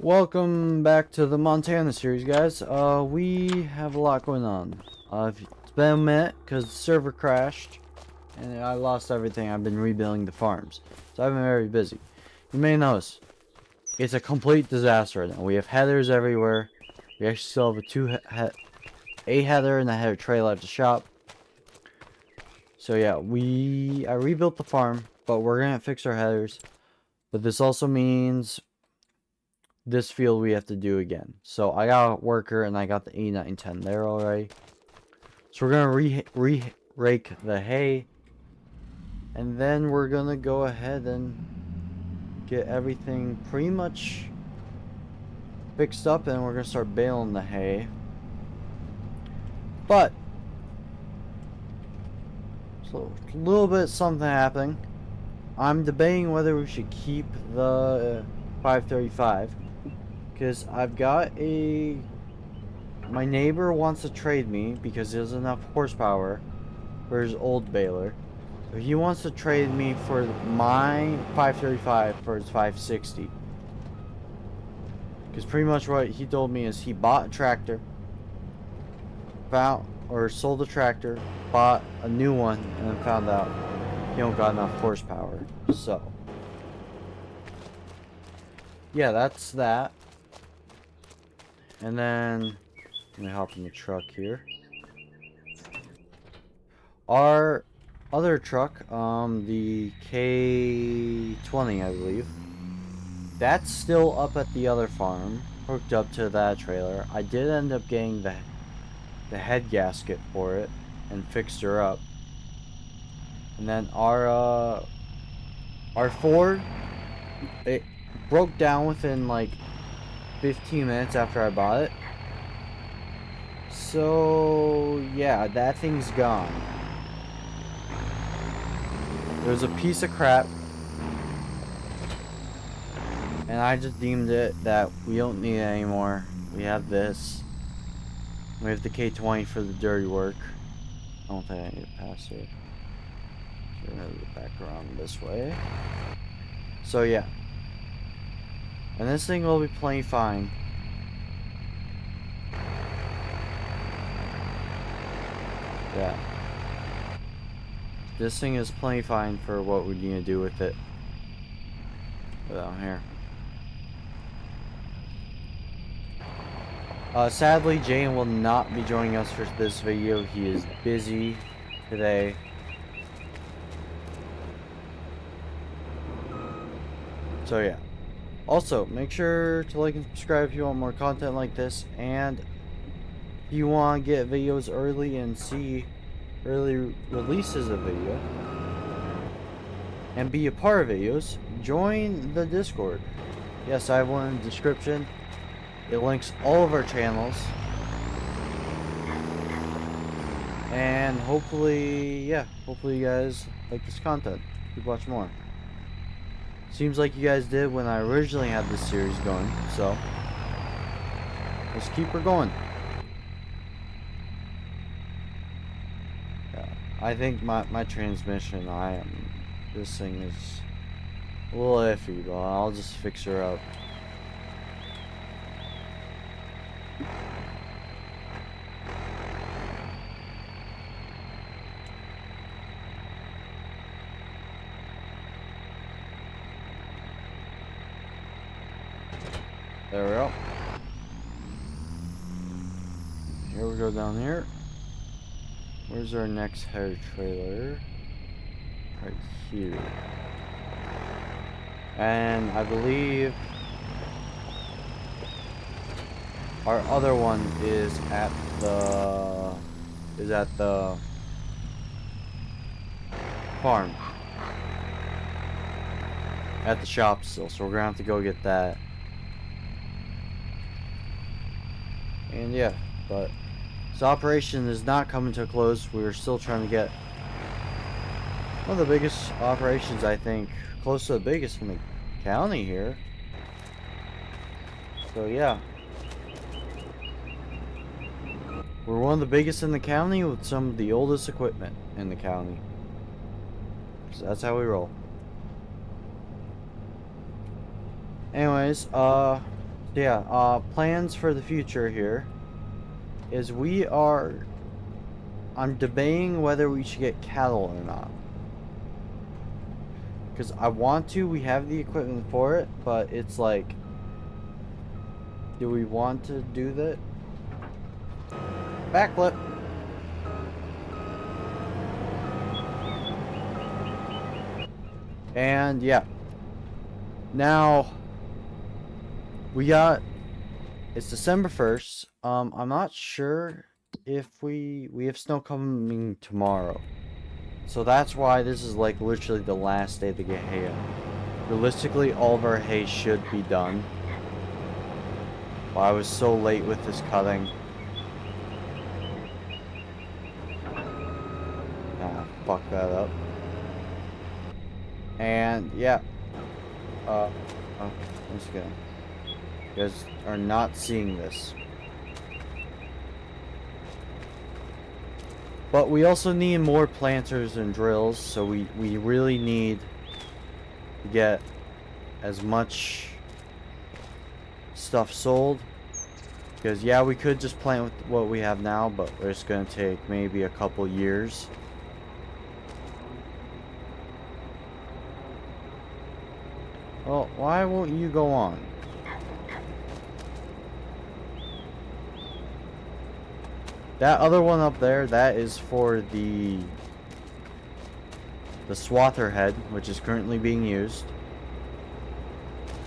Welcome back to the Montana series, guys. We have a lot going on. It's been a minute because the server crashed and I lost everything. I've been rebuilding the farms, so I've been very busy. You may notice it's a complete disaster right now. We have headers everywhere. We actually still have a header and a header trailer at the shop. So yeah, I rebuilt the farm, but we're gonna fix our headers. But this also means this field we have to do again. So I got a worker and I got the 8910 there already. So we're gonna rake the hay, and then we're gonna go ahead and get everything pretty much fixed up, and we're gonna start baling the hay. But so a little bit something happening. I'm debating whether we should keep the 535 because I've got my neighbor wants to trade me because he has enough horsepower for his old baler. So he wants to trade me for my 535 for his 560. Because pretty much what he told me is he bought a tractor, sold a tractor, bought a new one, and then found out he don't got enough horsepower. So yeah, that's that. And then let me hop in the truck here. Our other truck, the K20, I believe, that's still up at the other farm, hooked up to that trailer. I did end up getting the head gasket for it and fixed her up. And then our Ford, it broke down within like 15 minutes after I bought it. So yeah, that thing's gone. It was a piece of crap, and I just deemed it that we don't need it anymore. We have this. We have the K20 for the dirty work. I don't think I need to pass it. So we're gonna go back around this way. So yeah. And this thing will be playing fine. Yeah. This thing is playing fine for what we need to do with it. Down here. Sadly, Jane will not be joining us for this video. He is busy today. So yeah. Also, make sure to like and subscribe if you want more content like this, and if you want to get videos early and see early releases of video and be a part of videos, join the Discord. Yes, I have one in the description. It links all of our channels, and hopefully you guys like this content. Keep watching more. Seems like you guys did when I originally had this series going, so let's keep her going. Yeah, I think my transmission, this thing is a little iffy, but I'll just fix her up. There we go. Here we go down here. Where's our next header trailer? Right here. And I believe our other one is at the farm. At the shop still, so we're gonna have to go get that. And yeah, but this operation is not coming to a close. We're still trying to get one of the biggest operations, I think, close to the biggest in the county here. So yeah, we're one of the biggest in the county with some of the oldest equipment in the county. So that's how we roll. Anyways, So yeah, plans for the future here is I'm debating whether we should get cattle or not. Because I want to, we have the equipment for it, but it's like, do we want to do that? Backflip. And yeah. Now, it's December 1st. I'm not sure if we have snow coming tomorrow. So that's why this is like literally the last day to get hay out. Realistically, all of our hay should be done. But I was so late with this cutting. Fuck that up. And yeah. I'm just kidding. You guys are not seeing this. But we also need more planters and drills, so we really need to get as much stuff sold. Because yeah, we could just plant with what we have now, but it's going to take maybe a couple years. Well, why won't you go on? That other one up there, that is for the swather head, which is currently being used.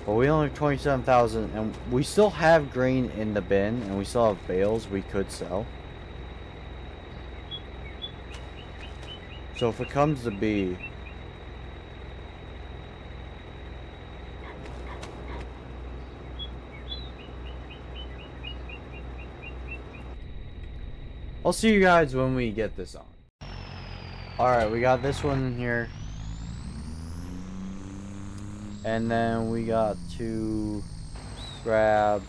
But we only have 27,000, and we still have grain in the bin, and we still have bales we could sell. So if it comes to be, I'll see you guys when we get this on. Alright, we got this one in here. And then we got to grab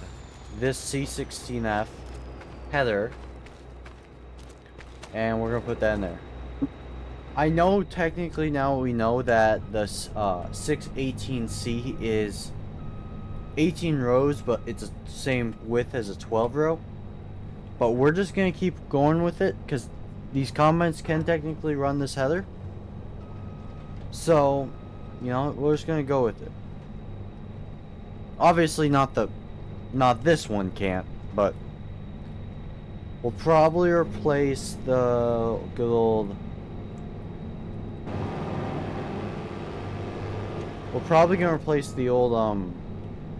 this C16F header. And we're going to put that in there. I know technically now we know that the 618C is 18 rows, but it's the same width as a 12 row. But we're just going to keep going with it because these combines can technically run this header. So, you know, we're just going to go with it. Obviously not this one can't, but we'll probably replace the good old... We're probably going to replace the old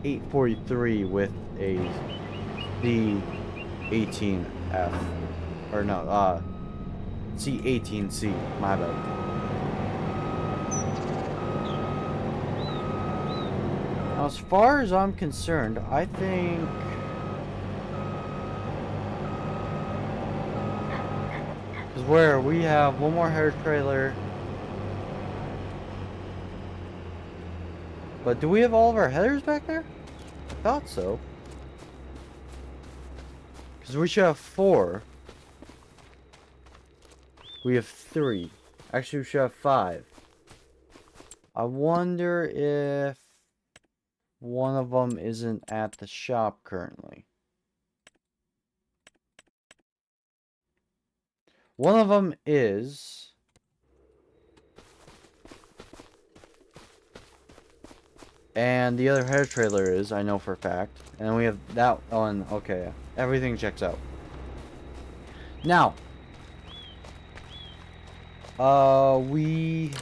843 with the 18F. Or no, C18C, my bad. Now, as far as I'm concerned, I think... Because where we have one more hair trailer. But do we have all of our headers back there? I thought so. Because we should have 4. We have 3. Actually, we should have 5. I wonder if one of them isn't at the shop currently. One of them is... And the other hair trailer is, I know for a fact. And then we have that one. Okay, everything checks out. Now, we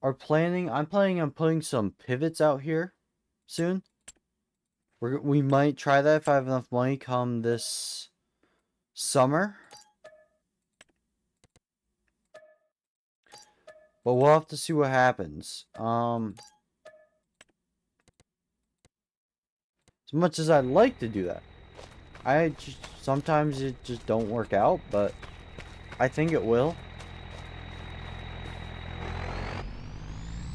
are planning. I'm planning on putting some pivots out here soon. We might try that if I have enough money come this summer. But we'll have to see what happens. As much as I'd like to do that, sometimes it just don't work out, but I think it will.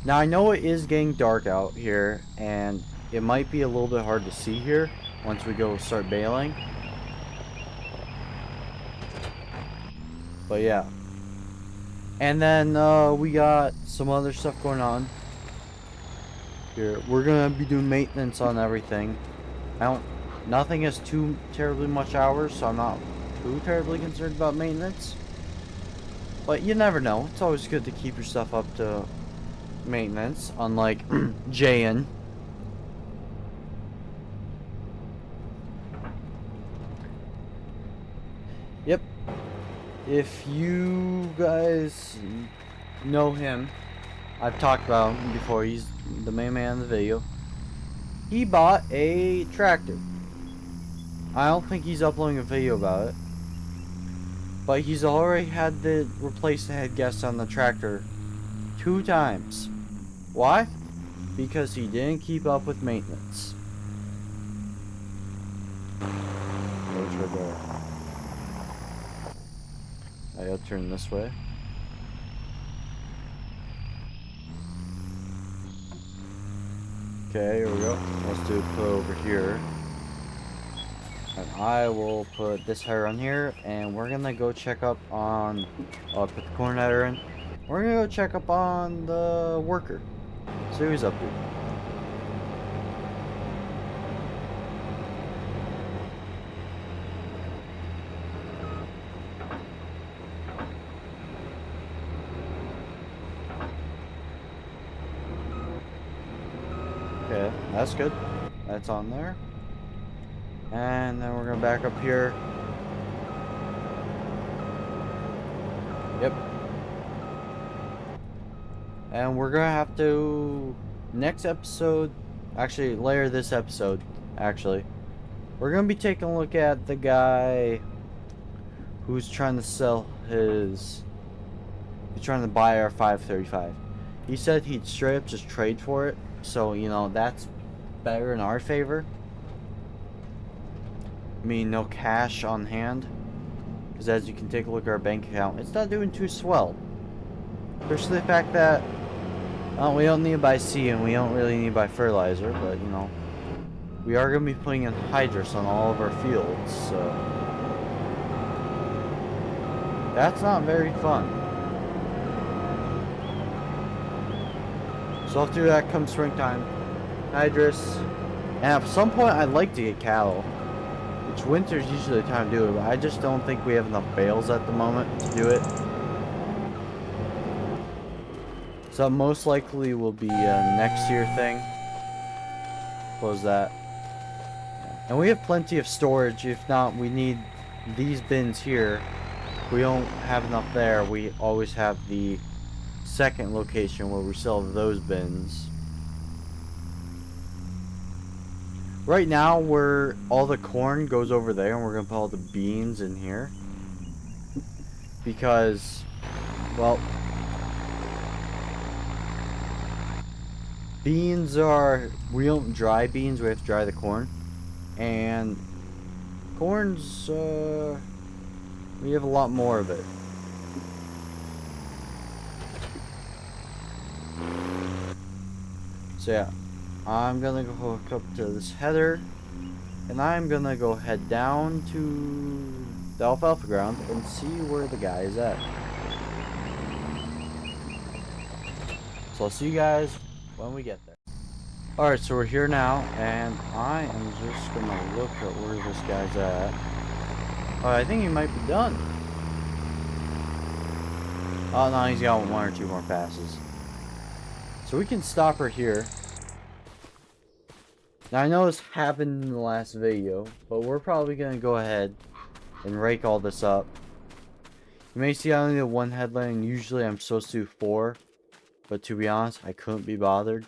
Now I know it is getting dark out here, and it might be a little bit hard to see here once we go start bailing. But yeah. And then we got some other stuff going on. Here, we're gonna be doing maintenance on everything. Nothing has too terribly much hours, so I'm not too terribly concerned about maintenance. But you never know. It's always good to keep your stuff up to maintenance, unlike Jayan. Yep. If you guys know him, I've talked about him before. He's the main man in the video. He bought a tractor. I don't think he's uploading a video about it. But he's already had to replace the head gasket on the tractor 2 times. Why? Because he didn't keep up with maintenance. There's her door. I gotta turn this way. Okay, here we go. Let's do put over here. And I will put this header on here, and we're gonna go check up on, put the corn header in. We're gonna go check up on the worker. See what he's up to. Okay, that's good. That's on there. And then we're gonna back up here. Yep. And we're gonna have to, next episode, actually later this episode, actually, we're gonna be taking a look at the guy who's trying to sell he's trying to buy our 535. He said he'd straight up just trade for it, so you know that's better in our favor. I mean, no cash on hand, because as you can take a look at our bank account, it's not doing too swell. Especially the fact that we don't need to buy seed and we don't really need to buy fertilizer, but you know, we are going to be putting in hydrous on all of our fields, so that's not very fun. So after that comes springtime, hydrous, and at some point I'd like to get cattle. Which winter's usually the time to do it, but I just don't think we have enough bales at the moment to do it. So most likely will be a next year thing. Close that. And we have plenty of storage. If not, we need these bins here. If we don't have enough there, we always have the second location where we sell those bins. Right now, all the corn goes over there, and we're gonna put all the beans in here because, well, beans we don't dry beans. We have to dry the corn, and corn's we have a lot more of it. So yeah. I'm gonna go hook up to this header, and I'm gonna go head down to the alfalfa ground and see where the guy is at. So I'll see you guys when we get there. Alright, so we're here now, and I am just gonna look at where this guy's at. Oh, I think he might be done. Oh no, he's got 1 or 2 more passes. So we can stop her here. Now I know this happened in the last video, but we're probably going to go ahead and rake all this up. You may see I only did 1 headland, usually I'm supposed to do 4, but to be honest, I couldn't be bothered.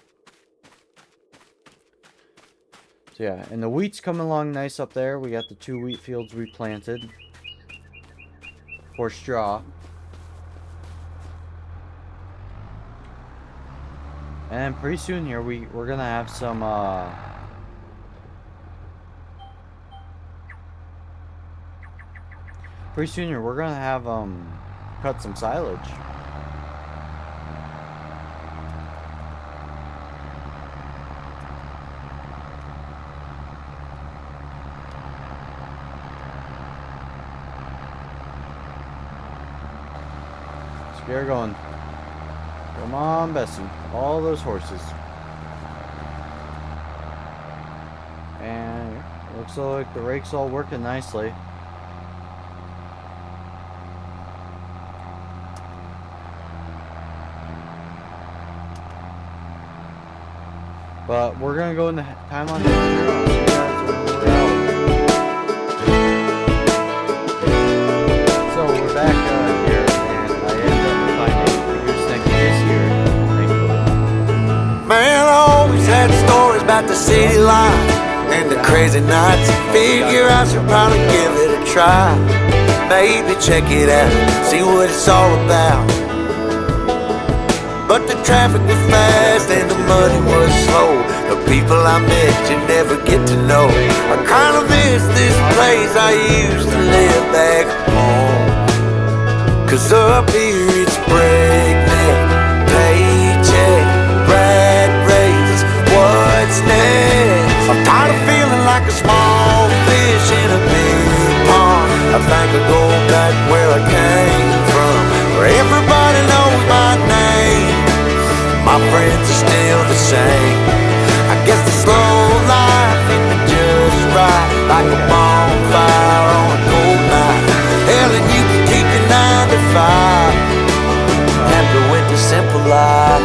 So yeah, and the wheat's coming along nice up there. We got the 2 wheat fields we planted for straw. And pretty soon here, we're going to have some, pretty soon here, we're gonna have cut some silage. Let's get her going. Come on, Bessie. All those horses. And it looks like the rake's all working nicely. But we're gonna go in the time on here. So we're back here, and I ended up finding the gooseneck this year. Man, I always had stories about the city life and the crazy nights. Figure I should probably give it a try. Maybe check it out, see what it's all about. But the traffic was fast and the money was slow. The people I met you never get to know. I kinda miss this place I used to live back home. 'Cause up here it's breakneck, paycheck, rat race, what's next? I'm tired of feeling like a small fish in a big pond. I think I'll go back where I came from, where everybody knows my name. My friends are still the same. I guess the slow life hit me just right, like a bonfire on a cold night. Hell, and you can keep your 9 to 5. Happy with the simple life.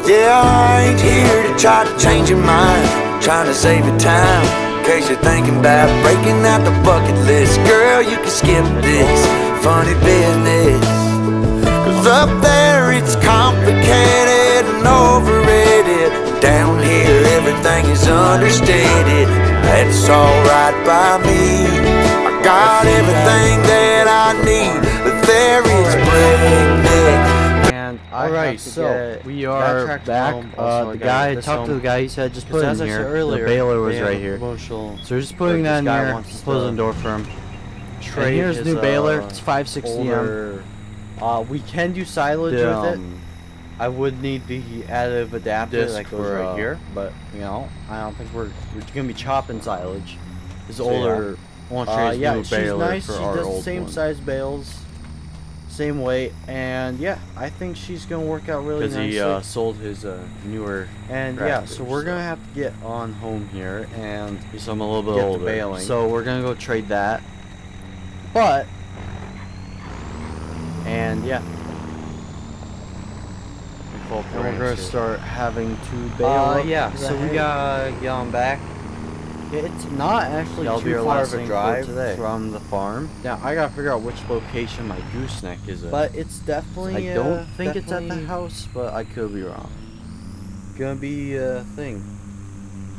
Yeah, I ain't here to try to change your mind, trying to save your time. In case you're thinking about breaking out the bucket list, girl, you can skip this funny business. 'Cause up there it's complicated and overrated. Down here everything is understated. That's alright by me. I got everything that I need, but there is breakneck. And Alright, so we are back. The guy, talked to the guy, he said just put it in here. Earlier, the baler was right here. So we're just putting that in here, closing the door for him. And here's the new baler, it's 560M. We can do silage with it. I would need the additive adapter that goes right here, but you know, I don't think we're gonna be chopping silage. This older, yeah, she's nice. She does the same size bales, same weight, and yeah, I think she's gonna work out really nicely. Because he sold his newer. And yeah, so we're gonna have to get on home here and so I'm a little bit get older. the baling. So we're gonna go trade that. But and yeah. And we're gonna start having to bail. Yeah, so we gotta get on back. It's not actually That'll be too our far last of a thing drive for today. from the farm. Now I gotta figure out which location my gooseneck is at. But it's definitely I don't think it's at the definitely house, but I could be wrong. gonna be a thing.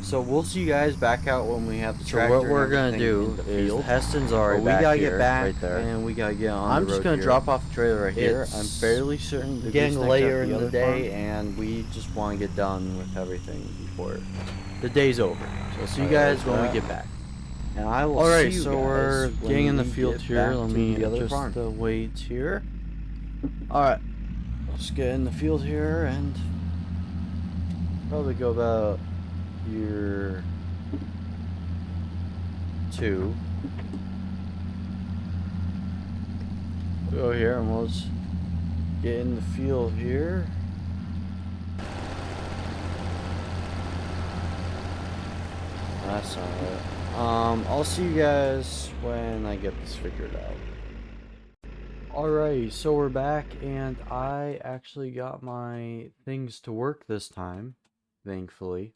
So we'll see you guys back out when we have the So tractor. what we're and gonna everything do in the is field. Heston's already But we back gotta here, get back right there. and we gotta get on. I'm the just road gonna here. drop off the trailer right here. It's I'm fairly certain the getting gooseneck's later at in the other day, farm. and we just want to get done with everything before the day's over. So we'll see you guys when we get back. And I will Alright, see you so guys we're when getting in the we field get here. back Let to me the other adjust farm. the weights here. Alright, let's get in the field here and probably go about year 2. Go here and we'll just get in the field here. That's alright. I'll see you guys when I get this figured out. Alright, so we're back, and I actually got my things to work this time, thankfully.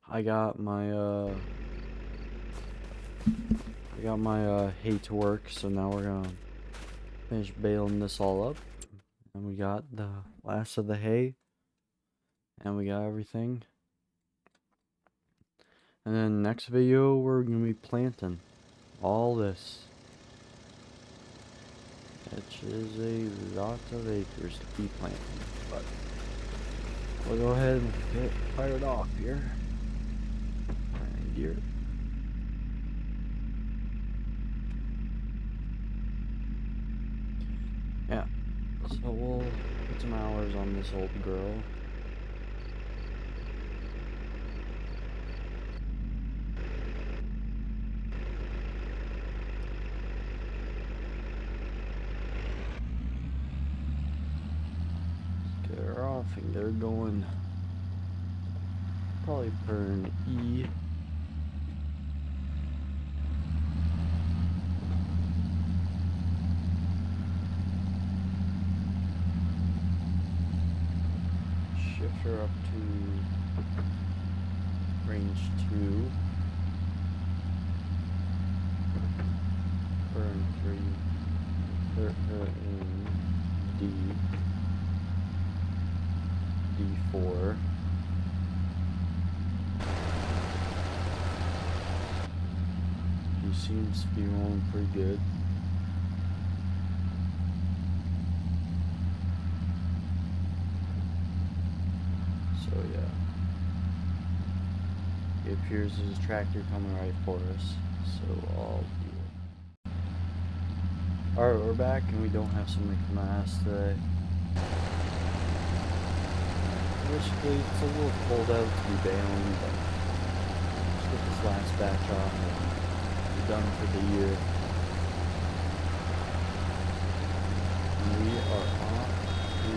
I got my hay to work, so now we're gonna finish baling this all up. And we got the last of the hay, and we got everything. And then next video, we're gonna be planting all this, which is a lot of acres to be planting. But we'll go ahead and get fired off here. Right here. Yeah. So we'll put some hours on this old girl. They're off and they're going probably for an E. Shifter up to range 2. Burn 3. Put her in D4. He seems to be rolling pretty good. So yeah. It appears there's a tractor coming right for us. So I'll do it. Alright, we're back and we don't have somebody coming at us today. Basically, it's a little cold out to be bailing, but let's get this last batch off and be done for the year. And we are off to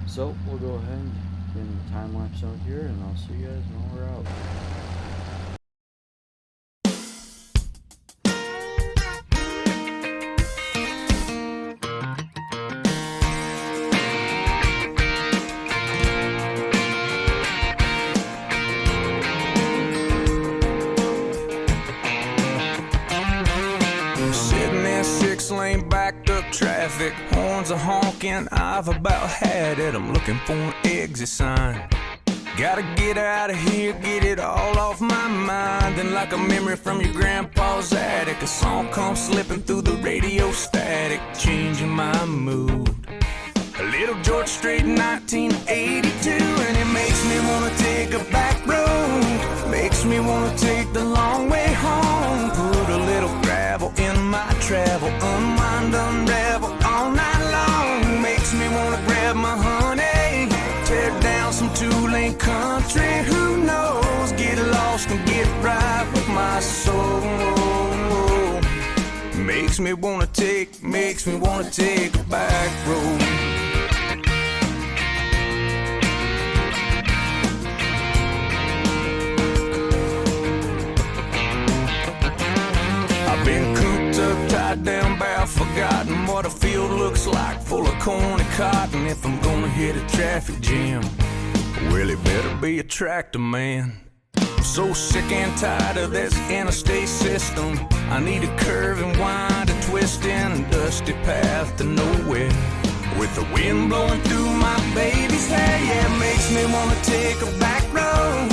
So we'll go ahead and get in the time lapse out here, and I'll see you guys when we're out. Lane backed up traffic, horns are honking, I've about had it. I'm looking for an exit sign. Gotta get out of here, get it all off my mind. And like a memory from your grandpa's attic, a song comes slipping through the radio static, changing my mood. A little George Strait, 1982, and it makes me wanna take a back road. Makes me wanna take the long way home. Put a little gravel in my travel, unwind, unravel all night long. Makes me wanna grab my honey, tear down some two-lane country. Who knows? Get lost and get right with my soul. Makes me wanna take a back road. Been cooped up, tied down, bound, forgotten what a field looks like, full of corn and cotton. If I'm gonna hit a traffic jam, well, it better be a tractor man. I'm so sick and tired of this interstate system. I need a curve and wind, a twist in a dusty path to nowhere, with the wind blowing through my baby's hair. Yeah, it makes me wanna take a back road.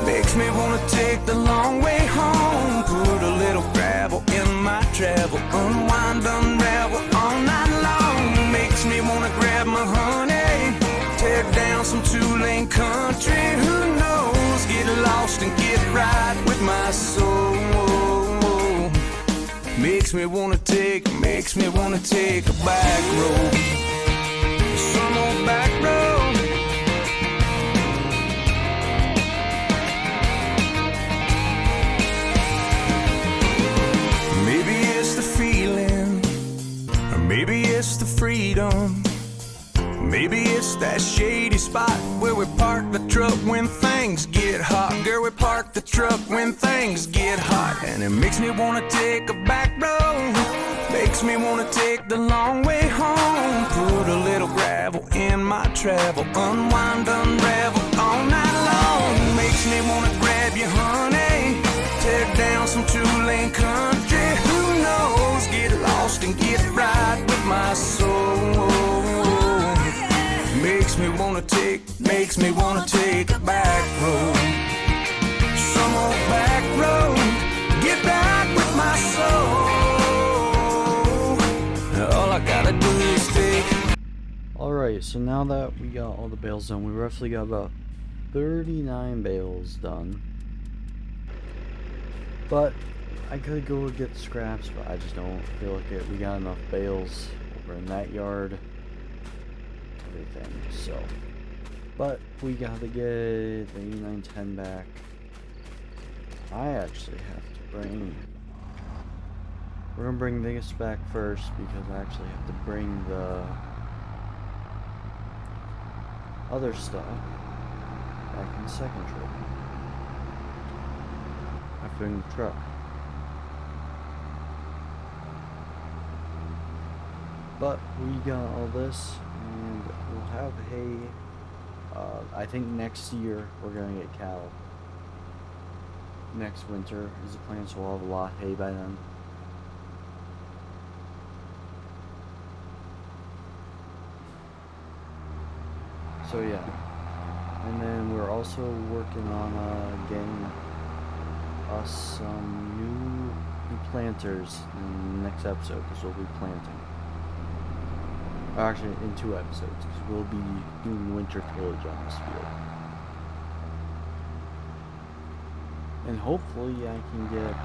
Makes me wanna take the long way home. Put a little gravel in my travel, unwind, unravel all night long. Makes me wanna grab my honey, tear down some two-lane country. Who knows? Get lost and get right with my soul. Makes me wanna take a back road. Some old back road. Maybe it's the freedom. Maybe it's that shady spot where we park the truck when things get hot. Girl, we park the truck when things get hot. And it makes me wanna take a back road. Makes me wanna take the long way home. Put a little gravel in my travel, unwind, unravel all night long. Makes me wanna grab you, honey, tear down some two-lane country. Who knows? Get lost and get right with my soul. Makes me wanna take a back road. Some old back road. Get back with my soul. All I gotta do is take. Alright, so now that we got all the bales done, we roughly got about 39 bales done. But I could go get scraps, but I just don't feel like it. We got enough bales over in that yard. Everything, so. But we gotta get the E910 back. I actually have to bring... We're gonna bring this back first because I actually have to bring the other stuff back in the second trip. I have to bring the truck. But we got all this, and we'll have hay. I think next year we're gonna get cattle. Next winter is the plan, so we'll have a lot of hay by then. So yeah, and then we're also working on getting us some new planters in the next episode, because we'll be planting. Actually, in 2 episodes, because we'll be doing winter tillage on this field. And hopefully I can get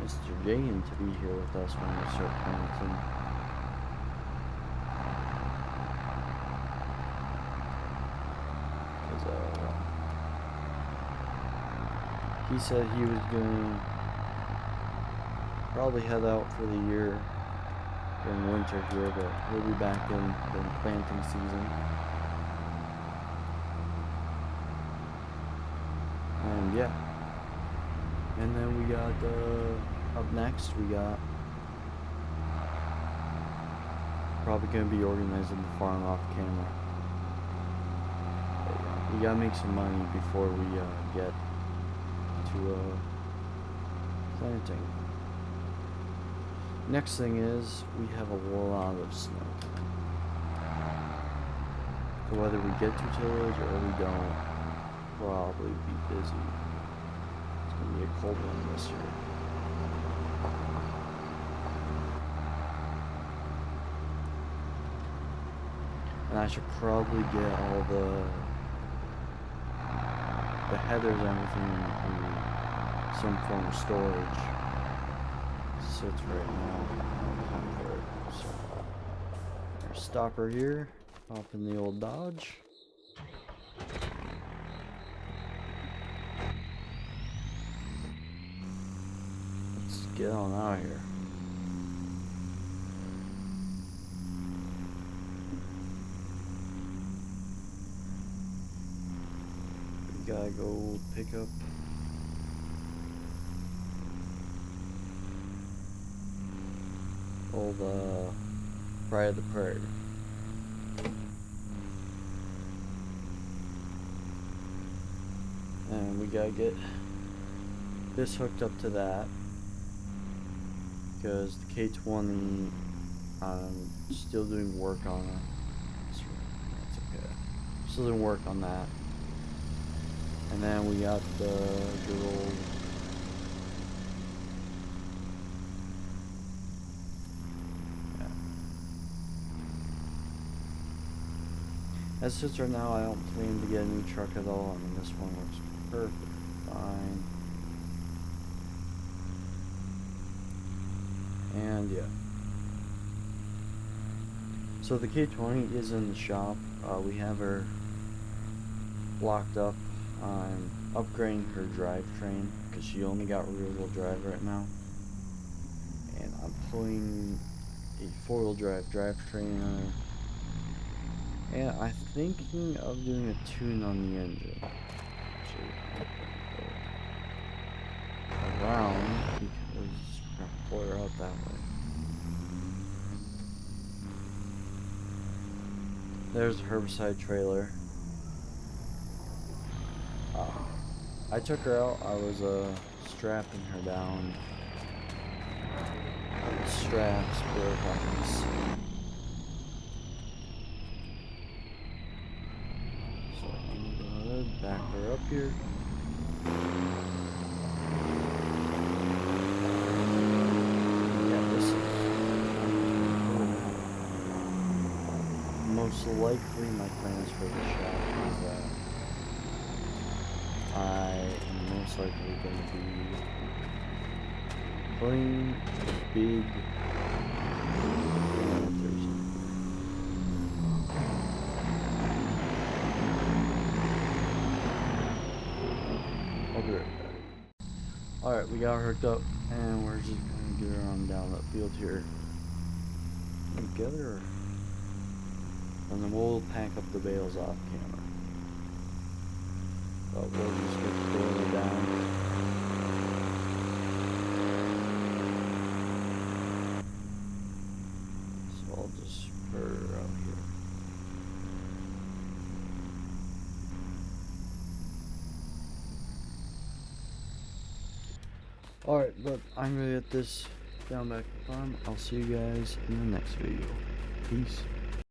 Mr. Jagan to be here with us when we start planting. He said he was gonna probably head out for the year during winter here, but he'll be back in during planting season. And yeah. And then we got up next we got probably gonna be organizing the farm off camera. But yeah, we gotta make some money before we get to planting. Next thing is we have a lot of snow. So whether we get to tillage or we don't, probably be busy. It's gonna be a cold one this year. And I should probably get all the headers and everything in some form of storage. Sits right now. I don't have time for it. So, our stopper here. Hop in the old Dodge. Let's get on out of here. We gotta go pick up all the Pride of the Prairie. And we gotta get this hooked up to that because the K20, I'm still doing work on it. That's okay. Still doing work on that. And then we got the good old As it sits right now, I don't plan to get a new truck at all. I mean, this one works perfectly fine. And yeah. So the K20 is in the shop. We have her locked up. I'm upgrading her drivetrain because she only got rear-wheel drive right now. And I'm putting a four-wheel drive drivetrain on her. And I'm thinking of doing a tune on the engine. Actually, around because we're gonna pull her out that way. There's a herbicide trailer. I took her out. I was strapping her down. The straps broke on this. Back her up here. Yeah, this is most likely my plans for the shop is that I am most likely going to be putting big planters in. I'll be right back. Alright, we got her hooked up, and we're just gonna get her on down that field here. Together, and then we'll pack up the bales off camera. But we'll just get the baler down. So I'll just put her out here. Alright, but I'm gonna get this down back to the farm. I'll see you guys in the next video. Peace.